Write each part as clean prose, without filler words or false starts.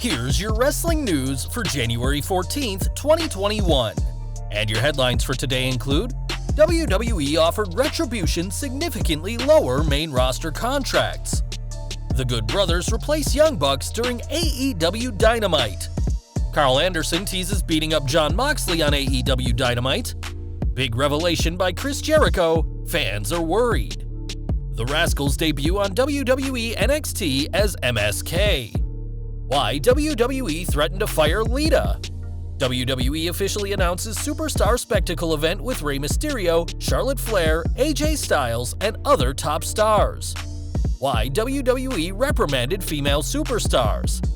Here's your wrestling news for January 14th, 2021. And your headlines for today include: WWE offered Retribution significantly lower main roster contracts. The Good Brothers replace Young Bucks during AEW Dynamite. Carl Anderson teases beating up Jon Moxley on AEW Dynamite. Big revelation by Chris Jericho, fans are worried. The Rascals debut on WWE NXT as MSK. Why WWE threatened to fire Lita. WWE officially announces Superstar Spectacle event with Rey Mysterio, Charlotte Flair, AJ Styles, and other top stars. Why WWE reprimanded female superstars.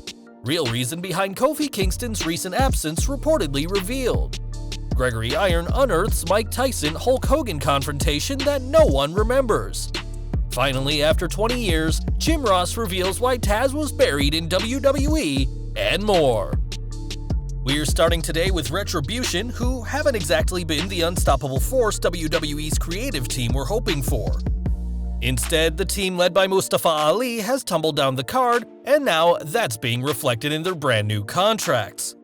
Real reason behind Kofi Kingston's recent absence reportedly revealed. Gregory Iron unearths Mike Tyson-Hulk Hogan confrontation that no one remembers. Finally, after 20 years, Jim Ross reveals why Taz was buried in WWE, and more. We're starting today with Retribution, who haven't exactly been the unstoppable force WWE's creative team were hoping for. Instead, the team led by Mustafa Ali has tumbled down the card, and now that's being reflected in their brand new contracts.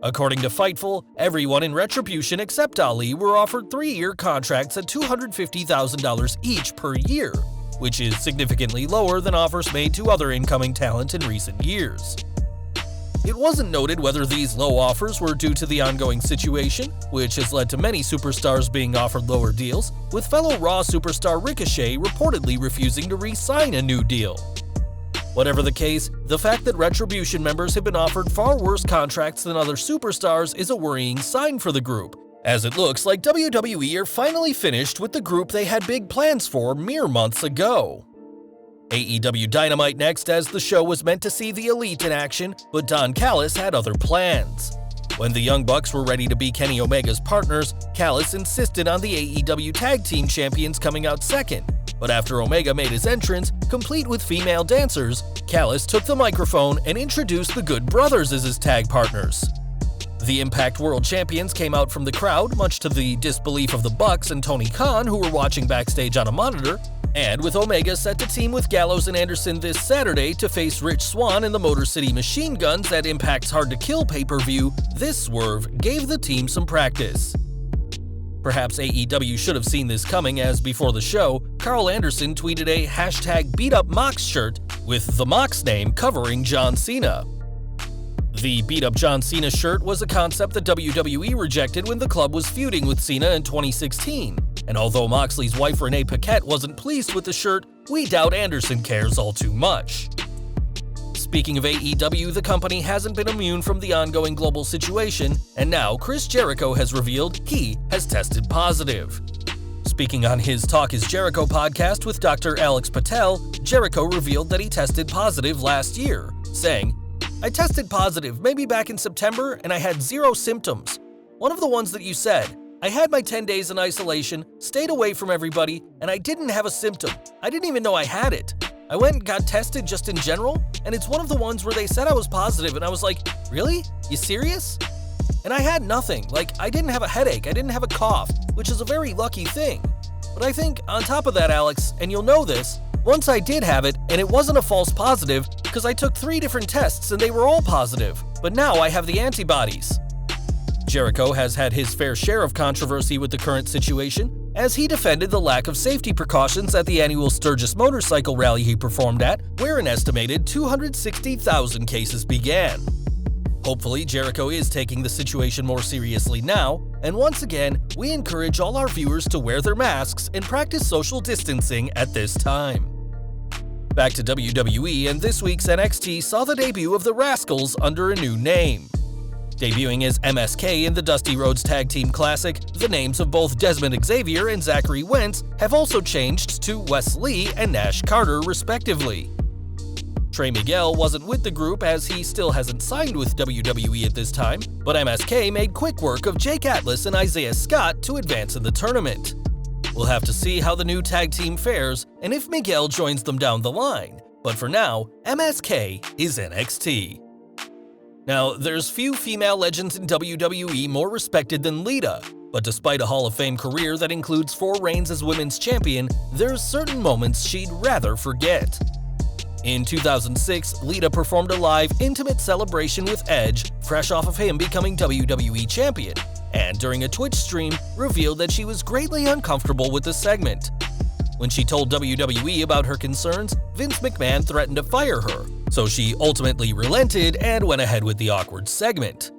According to Fightful, everyone in Retribution except Ali were offered 3-year contracts at $250,000 each per year, which is significantly lower than offers made to other incoming talent in recent years. It wasn't noted whether these low offers were due to the ongoing situation, which has led to many superstars being offered lower deals, with fellow Raw superstar Ricochet reportedly refusing to re-sign a new deal. Whatever the case, the fact that Retribution members have been offered far worse contracts than other superstars is a worrying sign for the group, as it looks like WWE are finally finished with the group they had big plans for mere months ago. AEW Dynamite next, as the show was meant to see the Elite in action, but Don Callis had other plans. When the Young Bucks were ready to be Kenny Omega's partners, Callis insisted on the AEW Tag Team Champions coming out second, but after Omega made his entrance, complete with female dancers, Callis took the microphone and introduced the Good Brothers as his tag partners. The Impact World Champions came out from the crowd, much to the disbelief of the Bucks and Tony Khan, who were watching backstage on a monitor, and with Omega set to team with Gallows and Anderson this Saturday to face Rich Swann and the Motor City Machine Guns at Impact's Hard to Kill pay-per-view, this swerve gave the team some practice. Perhaps AEW should have seen this coming, as before the show, Carl Anderson tweeted a #BeatUpMox shirt with the Mox name covering John Cena. The Beat Up John Cena shirt was a concept that WWE rejected when the club was feuding with Cena in 2016, and although Moxley's wife Renee Paquette wasn't pleased with the shirt, we doubt Anderson cares all too much. Speaking of AEW, the company hasn't been immune from the ongoing global situation, and now Chris Jericho has revealed he has tested positive. Speaking on his Talk is Jericho podcast with Dr. Alex Patel, Jericho revealed that he tested positive last year, saying, "I tested positive maybe back in September and I had 0 symptoms. One of the ones that you said. I had my 10 days in isolation, stayed away from everybody, and I didn't have a symptom. I didn't even know I had it. I went and got tested just in general, and it's one of the ones where they said I was positive, and I was like, really? You serious? And I had nothing. Like, I didn't have a headache, I didn't have a cough, which is a very lucky thing. But I think, on top of that, Alex, and you'll know this, once I did have it, and it wasn't a false positive, because I took 3 different tests and they were all positive, but now I have the antibodies." Jericho has had his fair share of controversy with the current situation, as he defended the lack of safety precautions at the annual Sturgis motorcycle rally he performed at, where an estimated 260,000 cases began. Hopefully, Jericho is taking the situation more seriously now, and once again, we encourage all our viewers to wear their masks and practice social distancing at this time. Back to WWE, and this week's NXT saw the debut of the Rascals under a new name. Debuting as MSK in the Dusty Rhodes Tag Team Classic, the names of both Desmond Xavier and Zachary Wentz have also changed to Wes Lee and Nash Carter, respectively. Trey Miguel wasn't with the group, as he still hasn't signed with WWE at this time, but MSK made quick work of Jake Atlas and Isaiah Scott to advance in the tournament. We'll have to see how the new tag team fares and if Miguel joins them down the line, but for now, MSK is NXT. Now, there's few female legends in WWE more respected than Lita, but despite a Hall of Fame career that includes 4 reigns as women's champion, there's certain moments she'd rather forget. In 2006, Lita performed a live, intimate celebration with Edge, fresh off of him becoming WWE Champion, and during a Twitch stream, revealed that she was greatly uncomfortable with the segment. When she told WWE about her concerns, Vince McMahon threatened to fire her, so she ultimately relented and went ahead with the awkward segment.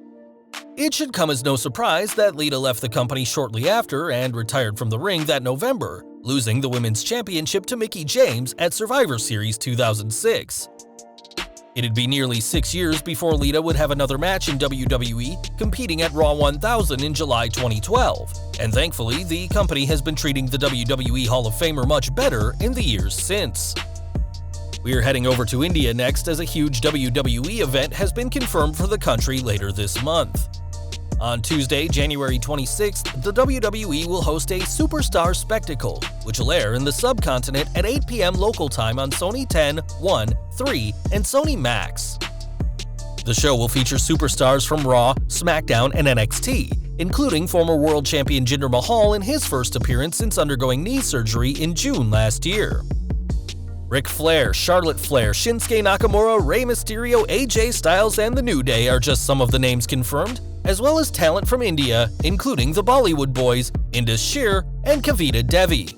It should come as no surprise that Lita left the company shortly after and retired from the ring that November, losing the Women's Championship to Mickie James at Survivor Series 2006. It'd be nearly 6 years before Lita would have another match in WWE, competing at Raw 1000 in July 2012, and thankfully the company has been treating the WWE Hall of Famer much better in the years since. We're heading over to India next, as a huge WWE event has been confirmed for the country later this month. On Tuesday, January 26th, the WWE will host a Superstar Spectacle, which will air in the subcontinent at 8 p.m. local time on Sony 10, 1, 3, and Sony Max. The show will feature superstars from Raw, SmackDown, and NXT, including former World Champion Jinder Mahal in his first appearance since undergoing knee surgery in June last year. Ric Flair, Charlotte Flair, Shinsuke Nakamura, Rey Mysterio, AJ Styles, and The New Day are just some of the names confirmed, as well as talent from India, including the Bollywood Boys, Indus Sher, and Kavita Devi.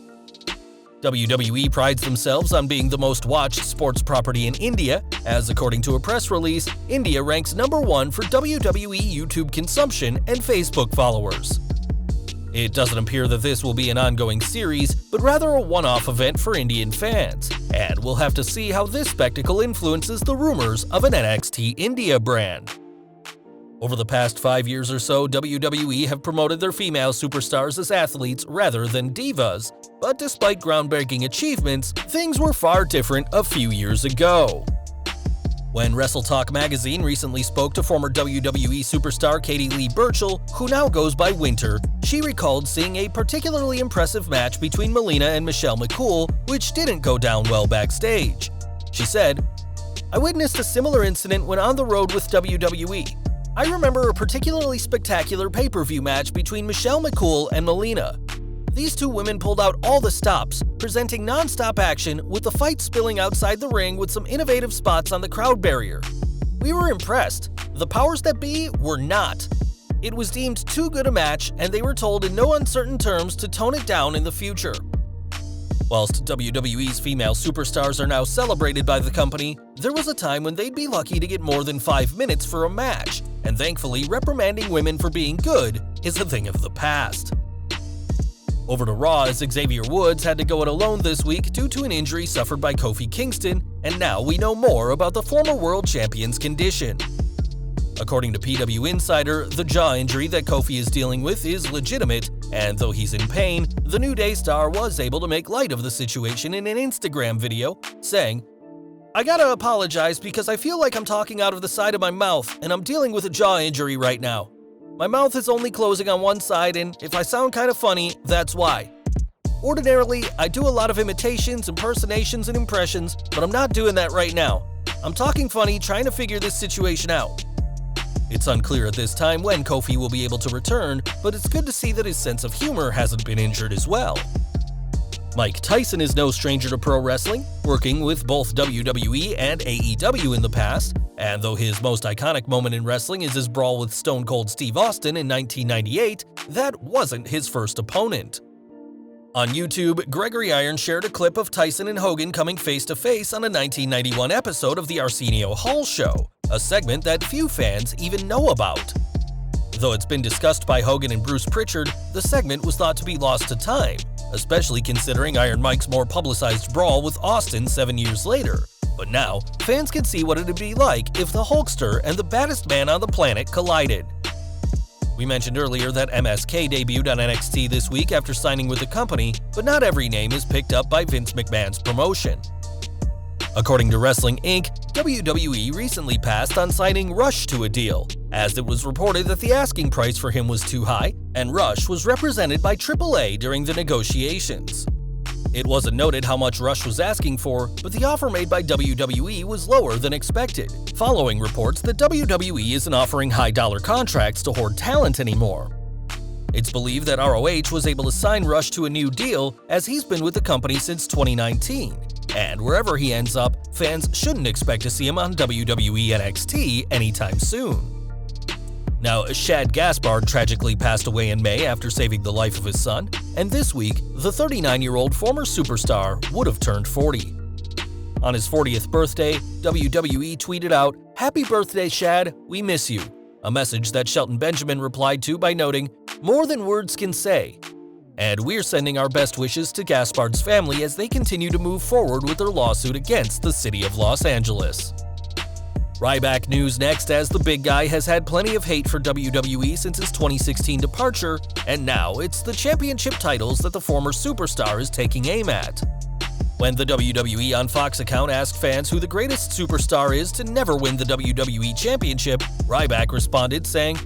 WWE prides themselves on being the most watched sports property in India, as according to a press release, India ranks #1 for WWE YouTube consumption and Facebook followers. It doesn't appear that this will be an ongoing series, but rather a one-off event for Indian fans, and we'll have to see how this spectacle influences the rumors of an NXT India brand. Over the past 5 years or so, WWE have promoted their female superstars as athletes rather than divas, but despite groundbreaking achievements, things were far different a few years ago. When WrestleTalk magazine recently spoke to former WWE superstar Katie Lee Burchill, who now goes by Winter, she recalled seeing a particularly impressive match between Melina and Michelle McCool, which didn't go down well backstage. She said, "I witnessed a similar incident when on the road with WWE. I remember a particularly spectacular pay-per-view match between Michelle McCool and Melina. These two women pulled out all the stops, presenting non-stop action with the fight spilling outside the ring with some innovative spots on the crowd barrier. We were impressed. The powers that be were not. It was deemed too good a match, and they were told in no uncertain terms to tone it down in the future." Whilst WWE's female superstars are now celebrated by the company, there was a time when they'd be lucky to get more than 5 minutes for a match, and thankfully reprimanding women for being good is a thing of the past. Over to Raw, as Xavier Woods had to go it alone this week due to an injury suffered by Kofi Kingston, and now we know more about the former world champion's condition. According to PW Insider, the jaw injury that Kofi is dealing with is legitimate, and though he's in pain, the New Day star was able to make light of the situation in an Instagram video, saying, "I gotta apologize because I feel like I'm talking out of the side of my mouth, and I'm dealing with a jaw injury right now. My mouth is only closing on one side, and if I sound kind of funny, that's why. Ordinarily, I do a lot of imitations, impersonations, and impressions, but I'm not doing that right now. I'm talking funny, trying to figure this situation out." It's unclear at this time when Kofi will be able to return, but it's good to see that his sense of humor hasn't been injured as well. Mike Tyson is no stranger to pro wrestling, working with both WWE and AEW in the past, and though his most iconic moment in wrestling is his brawl with Stone Cold Steve Austin in 1998, that wasn't his first opponent. On YouTube, Gregory Iron shared a clip of Tyson and Hogan coming face-to-face on a 1991 episode of the Arsenio Hall Show, a segment that few fans even know about. Though it's been discussed by Hogan and Bruce Pritchard, the segment was thought to be lost to time, especially considering Iron Mike's more publicized brawl with Austin 7 years later. But now, fans can see what it'd be like if the Hulkster and the baddest man on the planet collided. We mentioned earlier that MSK debuted on NXT this week after signing with the company, but not every name is picked up by Vince McMahon's promotion. According to Wrestling Inc., WWE recently passed on signing Rush to a deal, as it was reported that the asking price for him was too high, and Rush was represented by AAA during the negotiations. It wasn't noted how much Rush was asking for, but the offer made by WWE was lower than expected, following reports that WWE isn't offering high-dollar contracts to hoard talent anymore. It's believed that ROH was able to sign Rush to a new deal as he's been with the company since 2019. And wherever he ends up, fans shouldn't expect to see him on WWE NXT anytime soon. Now, Shad Gaspard tragically passed away in May after saving the life of his son, and this week, the 39-year-old former superstar would have turned 40. On his 40th birthday, WWE tweeted out, "Happy birthday, Shad, we miss you," a message that Shelton Benjamin replied to by noting, "More than words can say." And we're sending our best wishes to Gaspard's family as they continue to move forward with their lawsuit against the city of Los Angeles. Ryback news next, as the big guy has had plenty of hate for WWE since his 2016 departure, and now it's the championship titles that the former superstar is taking aim at. When the WWE on Fox account asked fans who the greatest superstar is to never win the WWE Championship, Ryback responded saying,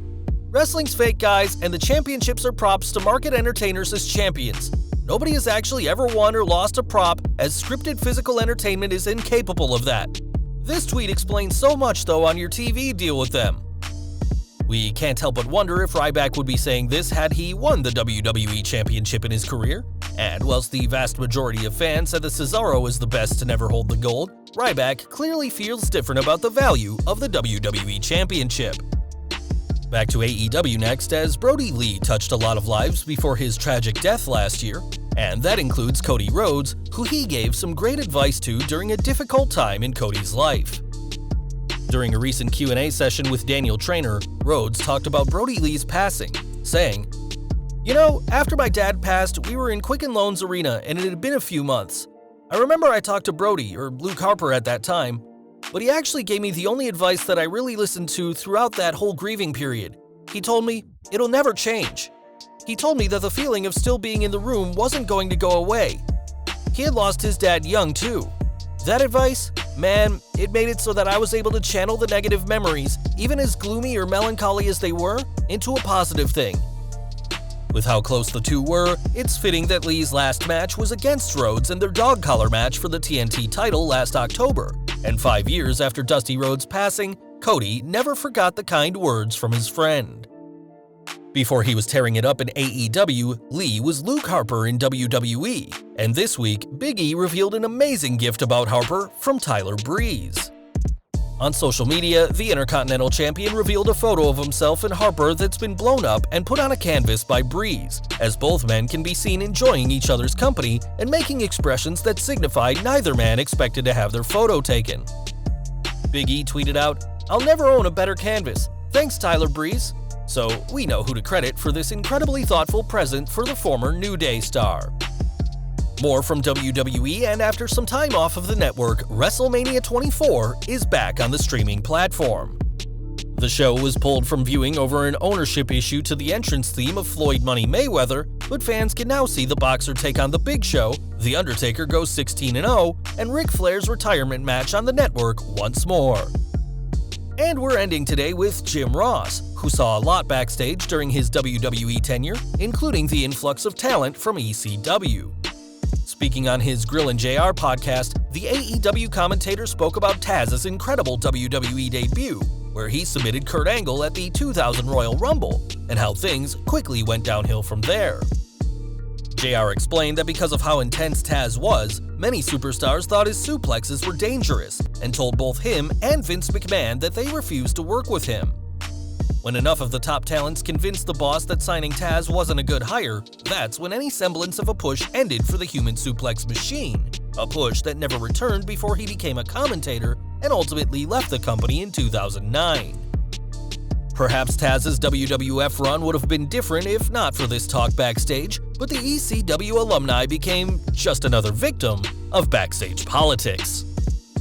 "Wrestling's fake, guys, and the championships are props to market entertainers as champions. Nobody has actually ever won or lost a prop, as scripted physical entertainment is incapable of that. This tweet explains so much, though, on your TV deal with them." We can't help but wonder if Ryback would be saying this had he won the WWE Championship in his career. And whilst the vast majority of fans said that Cesaro is the best to never hold the gold, Ryback clearly feels different about the value of the WWE Championship. Back to AEW next, as Brody Lee touched a lot of lives before his tragic death last year, and that includes Cody Rhodes, who he gave some great advice to during a difficult time in Cody's life. During a recent Q&A session with Daniel Traynor, Rhodes talked about Brody Lee's passing, saying, "You know, after my dad passed, we were in Quicken Loans Arena and it had been a few months. I remember I talked to Brody, or Luke Harper at that time, but he actually gave me the only advice that I really listened to throughout that whole grieving period. He told me, it'll never change. He told me that the feeling of still being in the room wasn't going to go away. He had lost his dad young too. That advice, man, it made it so that I was able to channel the negative memories, even as gloomy or melancholy as they were, into a positive thing." With how close the two were, it's fitting that Lee's last match was against Rhodes in their dog collar match for the TNT title last October. And 5 years after Dusty Rhodes' passing, Cody never forgot the kind words from his friend. Before he was tearing it up in AEW, Lee was Luke Harper in WWE, and this week, Big E revealed an amazing gift about Harper from Tyler Breeze. On social media, the Intercontinental Champion revealed a photo of himself and Harper that's been blown up and put on a canvas by Breeze, as both men can be seen enjoying each other's company and making expressions that signify neither man expected to have their photo taken. Big E tweeted out, "I'll never own a better canvas. Thanks, Tyler Breeze." So we know who to credit for this incredibly thoughtful present for the former New Day star. More from WWE, and after some time off of the network, WrestleMania 24 is back on the streaming platform. The show was pulled from viewing over an ownership issue to the entrance theme of Floyd Money Mayweather, but fans can now see the Boxer take on The Big Show, The Undertaker goes 16-0, and Ric Flair's retirement match on the network once more. And we're ending today with Jim Ross, who saw a lot backstage during his WWE tenure, including the influx of talent from ECW. Speaking on his Grill and JR podcast, the AEW commentator spoke about Taz's incredible WWE debut, where he submitted Kurt Angle at the 2000 Royal Rumble, and how things quickly went downhill from there. JR explained that because of how intense Taz was, many superstars thought his suplexes were dangerous, and told both him and Vince McMahon that they refused to work with him. When enough of the top talents convinced the boss that signing Taz wasn't a good hire, that's when any semblance of a push ended for the Human Suplex Machine, a push that never returned before he became a commentator and ultimately left the company in 2009. Perhaps Taz's WWF run would have been different if not for this talk backstage, but the ECW alumni became just another victim of backstage politics.